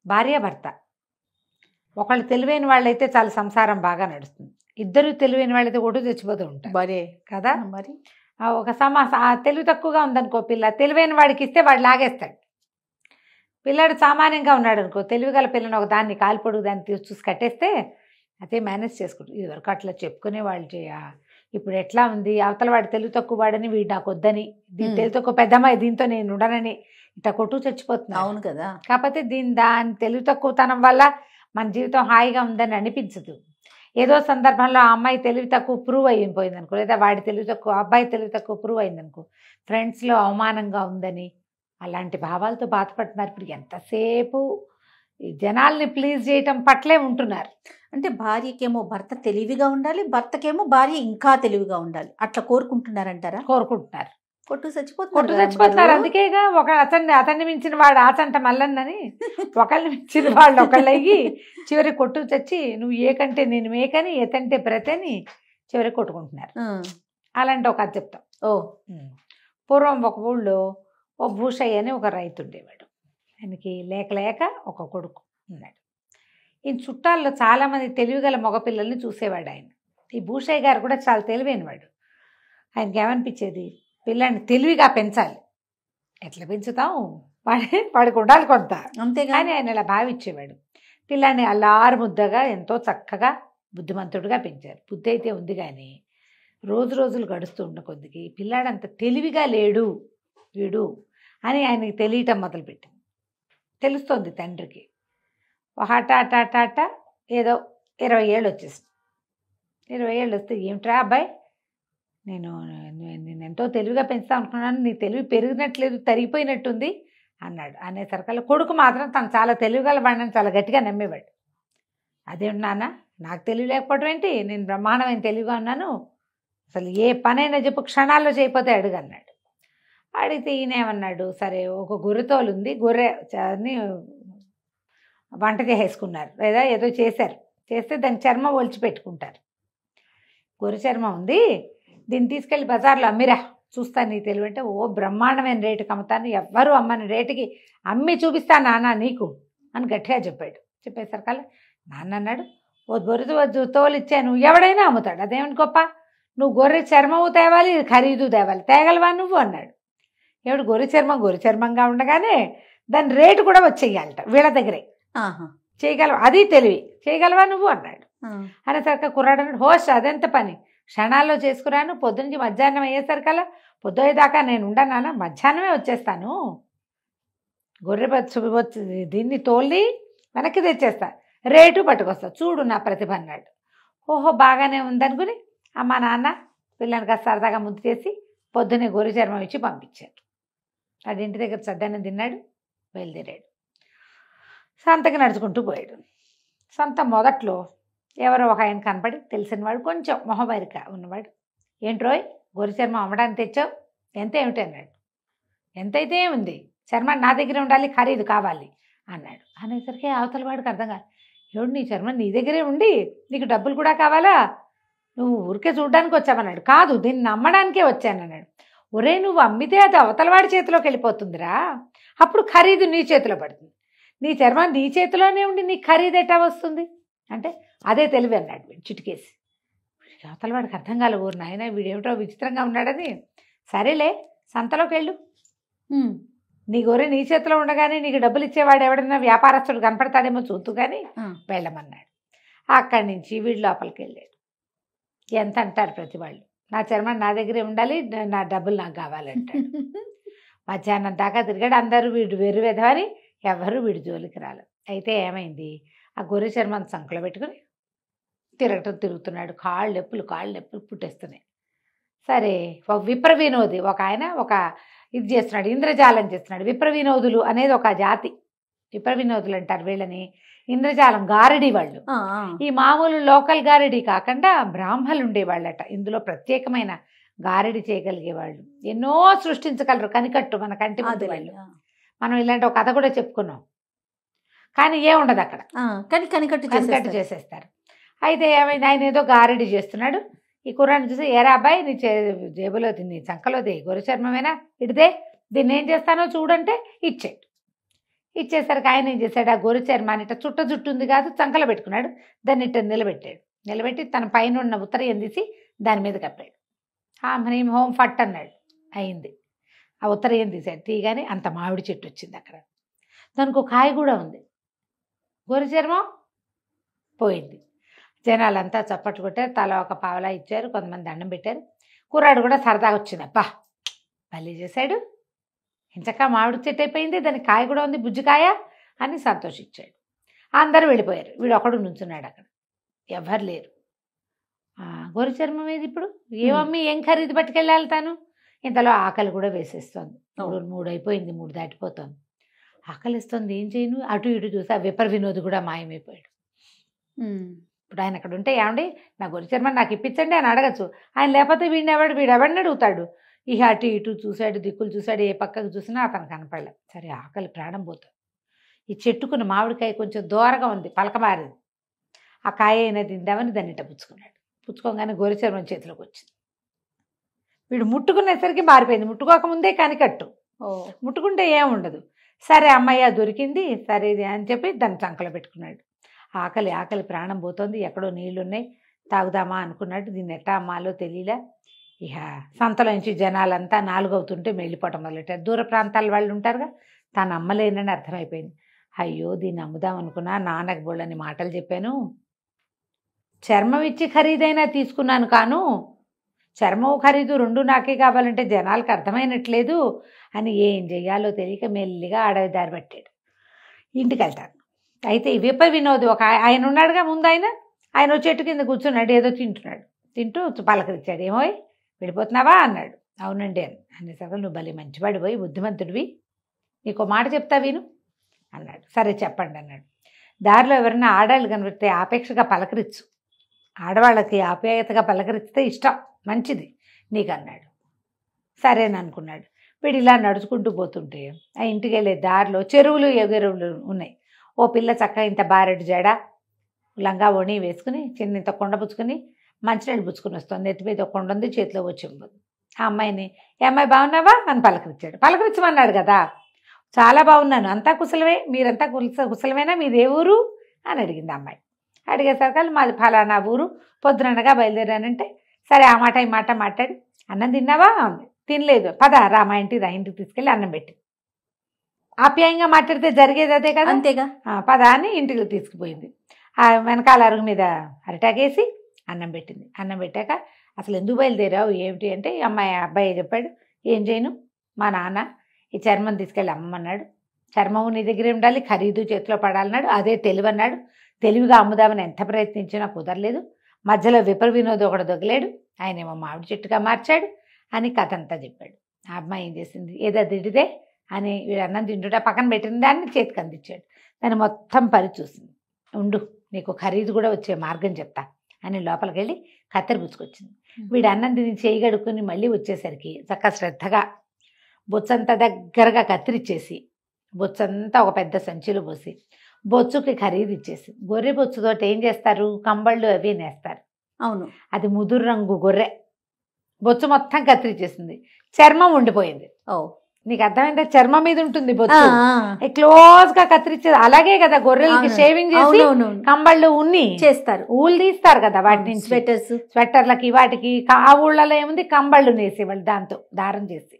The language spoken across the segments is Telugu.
భార్యాభర్త. ఒకళ్ళు తెలివైన వాళ్ళైతే చాలా సంసారం బాగా నడుస్తుంది. ఇద్దరు తెలివైన వాళ్ళైతే ఒడ్డు తెచ్చిపోతూ ఉంటారు మరే కదా. మరి ఒక తెలివి తక్కువగా ఉందనుకో పిల్ల, తెలివైన వాడికి ఇస్తే వాడు లాగేస్తాడు. పిల్లాడు సామాన్యంగా ఉన్నాడు అనుకో, తెలివిగల పిల్లని ఒక దాన్ని కాలిపొడుగు దాన్ని చూసి కట్టేస్తే అదే మేనేజ్ చేసుకుంటాడు. ఇదివరకు అట్లా చెప్పుకునే వాళ్ళు ఇప్పుడు ఎట్లా ఉంది, అవతల వాడు తెలివి తక్కువ వాడని వీడు నాకు వద్దని, దీని తెలివి తక్కువ పెద్దమ్మాయి దీంతో నేను ఉండనని ఇట్లా కొట్టు చచ్చిపోతున్నాను. అవును కదా. కాకపోతే దాని తెలివి తక్కువతనం వల్ల మన జీవితం హాయిగా ఉందని అనిపించదు. ఏదో సందర్భంలో ఆ అమ్మాయి తెలివి తక్కువ ప్రూవ్ అయిపోయింది అనుకో, లేదా వాడి తెలివి తక్కువ అబ్బాయి తెలివి తక్కువ ప్రూవ్ అయిందనుకో, ఫ్రెండ్స్లో అవమానంగా ఉందని అలాంటి భావాలతో బాధపడుతున్నారు. ఇప్పుడు ఎంతసేపు జనాల్ని ప్లీజ్ చేయటం పట్లే ఉంటున్నారు. అంటే భార్యకేమో భర్త తెలివిగా ఉండాలి, భర్తకేమో భార్య ఇంకా తెలివిగా ఉండాలి, అట్లా కోరుకుంటున్నారంటారా? కోరుకుంటున్నారు. కొట్టు చచ్చిపోతున్నారు. చచ్చిపోతున్నారు. అందుకేగా అతన్ని మించిన వాడు ఆచంట మల్లన్నని, ఒకళ్ళని మించిన వాళ్ళు ఒకళ్ళయ్యి చివరి కొట్టు చచ్చి నువ్వు ఏకంటే నేను మేకని, ఎతంటే ప్రతని చివరి కొట్టుకుంటున్నారు. అలాంటి ఒక అది చెప్తాం. పూర్వం ఒక ఊళ్ళో ఓ భూషయ్య అని ఒక రైతు ఉండేవాడు. ఆయనకి లేక లేక ఒక కొడుకు ఉన్నాడు. ఈ చుట్టాల్లో చాలామంది తెలివిగల మగపిల్లల్ని చూసేవాడు ఆయన. ఈ భూషయ్య గారు కూడా చాలా తెలివైనవాడు. ఆయనకి ఏమనిపించేది, పిల్లాన్ని తెలివిగా పెంచాలి. ఎట్లా పెంచుతాం, వాడికి ఉండాలి కొంత, అంతేగాని ఆయన ఇలా భావించేవాడు. పిల్లాన్ని అల్లారు ముద్దగా ఎంతో చక్కగా బుద్ధిమంతుడిగా పెంచారు. బుద్ధి అయితే ఉంది కానీ రోజు రోజులు గడుస్తూ ఉన్న కొద్దికి పిల్లాడంత తెలివిగా లేడు వీడు అని ఆయనకి తెలియటం మొదలుపెట్టింది. తెలుస్తోంది తండ్రికి. హఠాట ఏదో 20 ఏళ్ళు వచ్చేసింది. 20 ఏళ్ళు వస్తే ఏమిట్రా అబ్బాయి, నేను ఎంతో తెలివిగా పెంచుతా అనుకున్నాను, నీ తెలివి పెరిగినట్లేదు, తరిగిపోయినట్టుంది అన్నాడు. అనేసరికల్లా కొడుకు మాత్రం తను చాలా తెలివిగల వాడిని చాలా గట్టిగా నమ్మేవాడు. అదేంటి నాన్న, నాకు తెలివి లేకపోవడం ఏంటి, నేను బ్రహ్మాండమైన తెలివిగా ఉన్నాను, అసలు ఏ పనైనా చెప్పు క్షణాల్లో చేయకపోతే అడుగు అన్నాడు. అడిగితే ఈయనేమన్నాడు, సరే ఒక గొర్రెతోలు ఉంది, గొర్రెని వంట చేసేసుకున్నారు, లేదా ఏదో చేస్తే దాని చర్మం ఒలిచి పెట్టుకుంటారు. గొర్రె చర్మం ఉంది, దీన్ని తీసుకెళ్ళి బజార్లో అమ్మిరా, చూస్తాను నీ తెలివి అంటే, ఓ బ్రహ్మాండమైన రేటుకి అమ్ముతాను, ఎవ్వరూ అమ్మని రేటుకి అమ్మి చూపిస్తాను నాన్న నీకు అని గట్టిగా చెప్పాడు. చెప్పేసరికల్లా నాన్న అన్నాడు, ఓ గొర్రె తోలు ఇచ్చాను, ఎవడైనా అమ్ముతాడు, అదేమిటి గొప్ప, నువ్వు గొర్రె చర్మము తేవాలి, ఖరీదు తేవాలి, తేగలవా నువ్వు అన్నాడు. ఏమిటి గొర్రె చర్మంగా ఉండగానే దాని రేటు కూడా వచ్చేయాలట వీళ్ళ దగ్గరే, చేయగలవా, అది తెలివి, చేయగలవా నువ్వు అన్నాడు. అనేసరికి కుర్రాడు అన్నాడు, హోష్ అదెంత పని, క్షణాల్లో చేసుకురాను, పొద్దునుంచి మధ్యాహ్నం అయ్యేసరికల్లా పొద్దుయ్యేదాకా నేను ఉండనానా, మధ్యాహ్నమే వచ్చేస్తాను, గొర్రె దీన్ని తోలి వెనక్కి తెచ్చేస్తా, రేటు పట్టుకొస్తా, చూడు నా ప్రతిభ అన్నాడు. ఓహో బాగానే ఉందనుకుని అమ్మ నాన్న పిల్లని సరదాగా ముద్దు చేసి పొద్దున్నే గొర్రె చర్మం ఇచ్చి పంపించారు. అది ఇంటి దగ్గర సద్దన్నం తిన్నాడు, బయలుదేరాడు. సంతకి నడుచుకుంటూ పోయాడు. సంత మొదట్లో ఎవరో ఒక ఆయన కనపడి, తెలిసినవాడు, కొంచెం మొహబరిక ఉన్నవాడు, ఏంట్రోయ్ గొర్రె చర్మం అమ్మడానికి తెచ్చావు, ఎంత ఏమిటి అన్నాడు. ఎంతైతే ఉంది, చర్మం నా దగ్గర ఉండాలి, ఖరీదు కావాలి అన్నాడు. అనేసరికి అవతల వాడికి అర్థం కాదు, ఏడు నీ చర్మం నీ దగ్గరే ఉండి నీకు డబ్బులు కూడా కావాలా, నువ్వు ఊరికే చూడడానికి వచ్చావన్నాడు. కాదు, దీన్ని అమ్మడానికే వచ్చానన్నాడు. ఒరే నువ్వు అమ్మితే అది అవతలవాడి చేతిలోకి వెళ్ళిపోతుందిరా, అప్పుడు ఖరీదు నీ చేతిలో పడుతుంది, నీ చర్మం నీ చేతిలోనే ఉండి నీ ఖరీదు ఎట్టా వస్తుంది అంటే, అదే తెలివి అన్నాడు వీడు చిటికేసి. అవతలవాడికి అర్థం కాలే, ఊరు నాయన వీడేమిటో విచిత్రంగా ఉన్నాడని, సరేలే సంతలోకి వెళ్ళు, నీ గొర్రె నీ చేతిలో ఉండగానే నీకు డబ్బులు ఇచ్చేవాడు ఎవడన్నా వ్యాపారస్తుడు కనపడతాడేమో చూస్తూ కానీ వెళ్ళమన్నాడు. అక్కడి నుంచి వీడు లోపలికి వెళ్ళాడు. ఎంత అంటారు ప్రతి వాళ్ళు, నా చర్మం నా దగ్గరే ఉండాలి, నా డబ్బులు నాకు కావాలంటాడు. మధ్యాహ్నం దాకా తిరిగాడు, అందరూ వీడు వెర్రు వెధవని ఎవరు వీడి జోలికి రాలేదు. అయితే ఏమైంది, ఆ గొర్రె చర్మం సంకలో పెట్టుకుని తిరుగుతున్నాడు, కాళ్ళు నొప్పులు పుట్టేస్తున్నాయి. సరే ఒక విప్ర వినోది ఒక ఆయన ఇది చేస్తున్నాడు, ఇంద్రజాలం చేస్తున్నాడు. విప్ర వినోదులు అనేది ఒక జాతి, విప్ర వినోదులు అంటారు వీళ్ళని, ఇంద్రజాలం గారడి వాళ్ళు. ఈ మామూలు లోకల్ గారడి కాకుండా బ్రాహ్మణులు ఉండేవాళ్ళట, ఇందులో ప్రత్యేకమైన గారడి చేయగలిగేవాళ్ళు, ఎన్నో సృష్టించగలరు, కనికట్టు మన కంటి ముందు వాళ్ళు. మనం ఇలాంటి ఒక కథ కూడా చెప్పుకున్నాం, కానీ ఏముండదు అక్కడ, కానీ కనికట్టు చేసేస్తారు. అయితే ఏమైంది, ఆయన ఏదో గారడి చేస్తున్నాడు. ఈ కుర్రాన్ని చూసి, ఏరా అబ్బాయి నీ జేబులో నీ చంకలోది గొర్రె చర్మమేనా, ఇడితే దీన్ని ఏం చేస్తానో చూడంటే ఇచ్చాడు. ఇచ్చేసరికి ఆయన ఏం చేశాడు, ఆ గొర్రె చర్మాన్ని ఇట్ట చుట్టు ఉంది కాదు, చంకలో పెట్టుకున్నాడు. దాన్ని ఇట్ట నిలబెట్టాడు. నిలబెట్టి తన పైన ఉన్న ఉత్తరీయం తీసి దాని మీద కప్పాడు. హ్రీం హోం ఫట్ అన్నాడు. అయింది. ఆ ఉత్తరీయం తీశాడు. తీయగానే అంత మామిడి చెట్టు వచ్చింది. అక్కడ దానికి ఒక కాయ కూడా ఉంది. గొర్రె చర్మం పోయింది. జనాలంతా చప్పట్లు కొట్టారు. తల ఒక పావలా ఇచ్చారు. కొంతమంది దండం పెట్టారు. కుర్రాడు కూడా సరదాగా వచ్చింది. అబ్బా భలే చేశాడు, ఇంచక్క మామిడి చెట్టు అయిపోయింది, దానికి కాయ కూడా ఉంది, బుజ్జికాయ అని సంతోషించాడు. అందరూ వెళ్ళిపోయారు. వీడు ఒకడు నుంచున్నాడు అక్కడ. ఎవరు లేరు. గొర్రె చర్మం ఏది ఇప్పుడు, ఏమమ్మీ ఏం ఖరీదు పట్టుకెళ్ళాలి తాను. ఇంతలో ఆకలి కూడా వేసేస్తుంది. 3 అయిపోయింది, 3 దాటిపోతుంది. ఆకలి ఇస్తుంది, ఏం చేయను. అటు ఇటు చూసి ఆ విపర్ వినోద్ కూడా మాయమైపోయాడు. ఇప్పుడు ఆయన అక్కడ ఉంటే, ఏమండి నా గొర్రె చర్మం నాకు ఇప్పించండి అని అడగచ్చు. ఆయన లేకపోతే వీడెవడిని అడుగుతాడు. ఇక అటు ఇటు చూశాడు, దిక్కులు చూశాడు, ఏ పక్కకు చూసినా అతను కనపడలేదు. సరే ఆకలి ప్రాణం పోతుంది. ఈ చెట్టుకున్న మామిడికాయ కొంచెం దూరంగా ఉంది, పలకమారింది. ఆ కాయ అయినా తిందామని దాన్ని ఇట్ట పుచ్చుకున్నాడు. పుచ్చుకోగానే గొర్రె చర్మం చేతిలోకి వచ్చింది. వీడు ముట్టుకునేసరికి మారిపోయింది. ముట్టుకోకముందే కనికట్టు, ముట్టుకుంటే ఏముండదు. సరే అమ్మయ్య దొరికింది, సరే అని చెప్పి దాన్ని చంకలో పెట్టుకున్నాడు. ఆకలి ప్రాణం పోతుంది. ఎక్కడో నీళ్లున్నాయి, తాగుదామా అనుకున్నాడు. దీన్ని ఎట్టా అమ్మాలో తెలియలే. ఇక సంతలో నుంచి జనాలంతా 4 అవుతుంటే వెళ్ళిపోవటం మొదలెట్టారు. దూర ప్రాంతాల వాళ్ళు ఉంటారుగా, తాను అమ్మలేనని అర్థమైపోయింది. అయ్యో దీన్ని అమ్ముదాం అనుకున్నా, నాన్నకు బోళ్ళని మాటలు చెప్పాను, చర్మం ఇచ్చి ఖరీదైనా తీసుకున్నాను కాను, చర్మం ఖరీదు 2 నాకే కావాలంటే జనాలకు అర్థమైనట్లేదు అని ఏం చెయ్యాలో తెలియక మెల్లిగా అడవి దారి పట్టాడు. ఇంటికి వెళ్తాను. అయితే విప వినోద్ ఒక ఆయన ఉన్నాడుగా ముందు, ఆయన చెట్టు కింద కూర్చున్నాడు, ఏదో తింటున్నాడు. తింటూ పలకరించాడు. ఏమో వెళ్ళిపోతున్నావా అన్నాడు. అవునండి అనేసరికి, నువ్వు భలే మంచివాడు పోయి బుద్ధిమంతుడివి, నీకు మాట చెప్తా విను అన్నాడు. సరే చెప్పండి అన్నాడు. దారిలో ఎవరైనా ఆడాళ్ళు కనిపిస్తే ఆపేక్షగా పలకరించు, ఆడవాళ్ళకి ఆప్యాయతగా పలకరిస్తే ఇష్టం, మంచిది నీకు అన్నాడు. సరేననుకున్నాడు. వీడు ఇలా నడుచుకుంటూ పోతుంటే ఆ ఇంటికి వెళ్ళే దారిలో చెరువులు ఎగురువులు ఉన్నాయి. ఓ పిల్ల చక్కగా ఇంత బారెడు జడ, లంగా ఓణి వేసుకుని, చిన్న ఇంత కొండ పుచ్చుకుని మంచినీళ్ళు పుచ్చుకుని వస్తుంది. ఎత్తి మీద ఒక కొండ ఉంది, చేతిలో వచ్చి ఆ అమ్మాయిని, ఏ అమ్మాయి బాగున్నావా అని పలకరించాడు. పలకరించమన్నాడు కదా. చాలా బాగున్నాను, అంతా కుశలమే, మీరంతా కుశలమేనా, మీది ఏ ఊరు అని అడిగింది అమ్మాయి. అడిగేసరికి మాది ఫలానా ఊరు, పొద్దుననగా బయలుదేరానంటే, సరే ఆ మాట ఈ మాట మాట్లాడి, అన్నం తిన్నావా అంది. తినలేదు. పద రా మా ఇంటికి తీసుకెళ్ళి అన్నం పెట్టి, ఆప్యాయంగా మాట్లాడితే జరిగేది అదే కదా, అంతేగా. పద అని ఇంటికి తీసుకుపోయింది. ఆ వెనకాల అరుగు మీద అరిటాకేసి అన్నం పెట్టింది. అన్నం పెట్టాక, అసలు ఎందుకు బయలుదేరావు ఏమిటి అంటే, అబ్బాయి చెప్పాడు, ఏం చేయను, మా నాన్న ఈ చర్మం తీసుకెళ్ళి అమ్మన్నాడు, చర్మము నీ దగ్గరే ఉండాలి, ఖరీదు చేతిలో పడాలన్నాడు, అదే తెలివి అన్నాడు. తెలివిగా అమ్ముదామని ఎంత ప్రయత్నించినా కుదరలేదు. మధ్యలో విపర్ వినోద్ ఒకడు దొగలేడు, ఆయనేమో మామిడి చెట్టుగా మార్చాడు అని కథ అంతా చెప్పాడు. ఆ అమ్మాయి ఏం చేసింది, ఏదో తిడితే అని వీడు అన్నం తింటుంటే పక్కన పెట్టిన దాన్ని చేతికి అందించాడు. దాన్ని మొత్తం చూసింది. ఉండు నీకు ఖరీదు కూడా వచ్చే మార్గం చెప్తా అని లోపలికి వెళ్ళి కత్తెర పుచ్చుకొచ్చింది. వీడు అన్నం తిని చేయి గడుక్కుని మళ్ళీ వచ్చేసరికి చక్కగా శ్రద్ధగా బొచ్చంతా దగ్గరగా కత్తిరిచ్చేసి, బొచ్చంతా ఒక పెద్ద సంచిలో పోసి బొచ్చుకి ఖరీదు ఇచ్చేసి, గొర్రె బొచ్చుతోటి ఏం చేస్తారు, కంబళ్ళు అవి నేస్తారు. అవును, అది ముదురు రంగు గొర్రె. బొచ్చు మొత్తం కత్తిరిచ్చేసింది, చర్మం ఉండిపోయింది. నీకు అర్థమైందా, చర్మం మీద ఉంటుంది బొచ్చు, క్లోజ్ గా కత్తిరించేది. అలాగే కదా గొర్రెలకి షేవింగ్ చేసి కంబళ్ళు ఉన్ని చేస్తారు, ఊళ్ళు తీస్తారు కదా వాటి నుంచి, స్వెటర్లకి వాటికి. ఆ ఊళ్ళలో ఏముంది, కంబళ్ళు నేసేవాళ్ళు, దాంతో దారం చేసి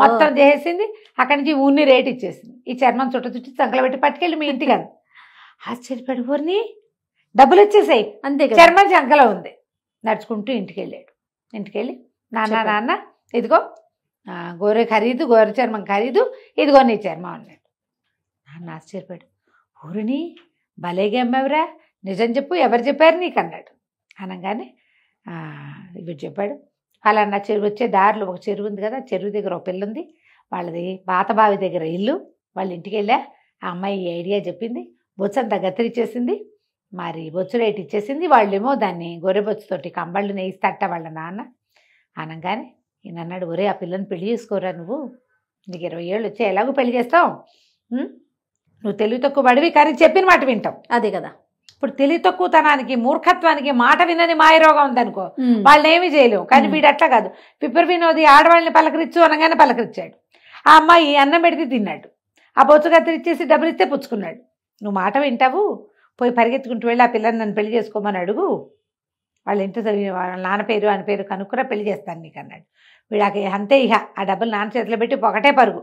మొత్తం చేసింది. అక్కడి నుంచి ఉన్ని రేట్ ఇచ్చేసింది. ఈ చర్మం చుట్టి చంకలు పెట్టి పట్టుకెళ్ళి మీ ఇంటికి అని ఆశ్చర్యపడిపోని, డబ్బులు వచ్చేసాయి, అంతే చర్మం చంకలో ఉంది. నడుచుకుంటూ ఇంటికి వెళ్ళాడు. ఇంటికి వెళ్ళి, నాన్న ఇదిగో గొర్రె ఖరీదు, గొర్రె చర్మం ఖరీదు, ఇదిగో నీ చర్మం అన్నాడు. నాన్న ఆశ్చర్యపడు, ఊరిని భలేగా అమ్మావురా, నిజం చెప్పు, ఎవరు చెప్పారు నీకు అన్నాడు. అనగానే ఇవి చెప్పాడు. ఫలానా చెరువు వచ్చే దారిలో ఒక చెరువు ఉంది కదా, చెరువు దగ్గర ఒక పిల్ల ఉంది, వాళ్ళది పాత బావి దగ్గర ఇల్లు. వాళ్ళ ఇంటికి వెళ్ళా, ఆ అమ్మాయి ఈ ఐడియా చెప్పింది, బొచ్చంతా గత్తిరిచ్చేసింది, మరి బొచ్చు రేటు ఇచ్చేసింది. వాళ్ళేమో దాన్ని గొర్రె బొచ్చుతోటి కంబళ్ళు నేయిస్తట వాళ్ళ నాన్న. అనగానే ఈయన అన్నాడు, ఒరే ఆ పిల్లని పెళ్లి చేసుకోరా, నువ్వు నీకు 20 ఏళ్ళు వచ్చే ఎలాగో పెళ్లి చేస్తావు, నువ్వు తెలివి తక్కువ పడివి కానీ చెప్పిన మాట వింటావు. అదే కదా, ఇప్పుడు తెలివి తక్కువతనానికి మూర్ఖత్వానికి మాట వినని మాయరోగం ఉందనుకో, వాళ్ళని ఏమీ చేయలేవు. కానీ వీడు అట్లా కాదు. విపర్ వినోది ఆడవాళ్ళని పలకరించు అనగానే పలకరించాడు. ఆ అమ్మాయి అన్నం పెడితే తిన్నాడు. ఆ బొచ్చు కత్తిరి ఇచ్చేసి డబ్బులు ఇస్తే పుచ్చుకున్నాడు. నువ్వు మాట వింటావు, పోయి పరిగెత్తుకుంటూ వెళ్ళి ఆ పిల్లని నన్ను పెళ్లి చేసుకోమని అడుగు, వాళ్ళ ఇంటి వాళ్ళ నాన్న పేరు ఆయన పేరు కనుక్కురా పెళ్లి చేస్తాను నీకు అన్నాడు. వీళ్ళకి అంతే ఇక ఆ డబ్బులు నాన్న చేతిలో పెట్టి ఒకటే పరుగు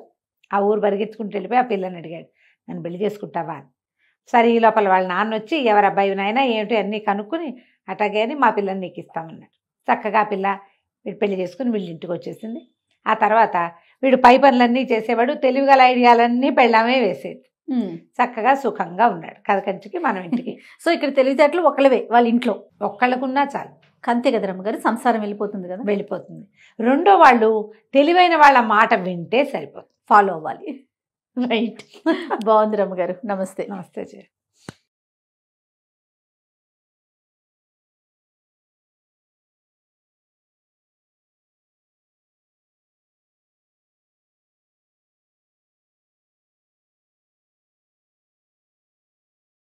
ఆ ఊరు పరిగెత్తుకుంటూ వెళ్ళిపోయి ఆ పిల్లని అడిగాడు, నన్ను పెళ్లి చేసుకుంటావా అని. సరే ఈ లోపల వాళ్ళ నాన్న వచ్చి ఎవరు అబ్బాయి నాయనా ఏమిటి అన్నీ కనుక్కుని అట్లాగే అని మా పిల్లని నీకు ఇస్తామన్నాడు. చక్కగా ఆ పిల్ల వీడు పెళ్లి చేసుకుని వీళ్ళ ఇంటికి వచ్చేసింది. ఆ తర్వాత వీడు పై పనులన్నీ చేసేవాడు, తెలివిగల ఐడియాలన్నీ పెళ్ళామే వేసేది. చక్కగా సుఖంగా ఉన్నాడు కథ కంచికి మనం ఇంటికి. సో ఇక్కడ తెలివితేటలు ఒకళ్ళవే వాళ్ళ ఇంట్లో ఒక్కళ్ళకున్నా చాలు, అంతే కదా రమ్మగారు, సంసారం వెళ్ళిపోతుంది కదా. వెళ్ళిపోతుంది. రెండో వాళ్ళు తెలివైన వాళ్ళ మాట వింటే సరిపోతుంది, ఫాలో అవ్వాలి. రైట్. బాగుంది రమ్మగారు. నమస్తే. నమస్తే.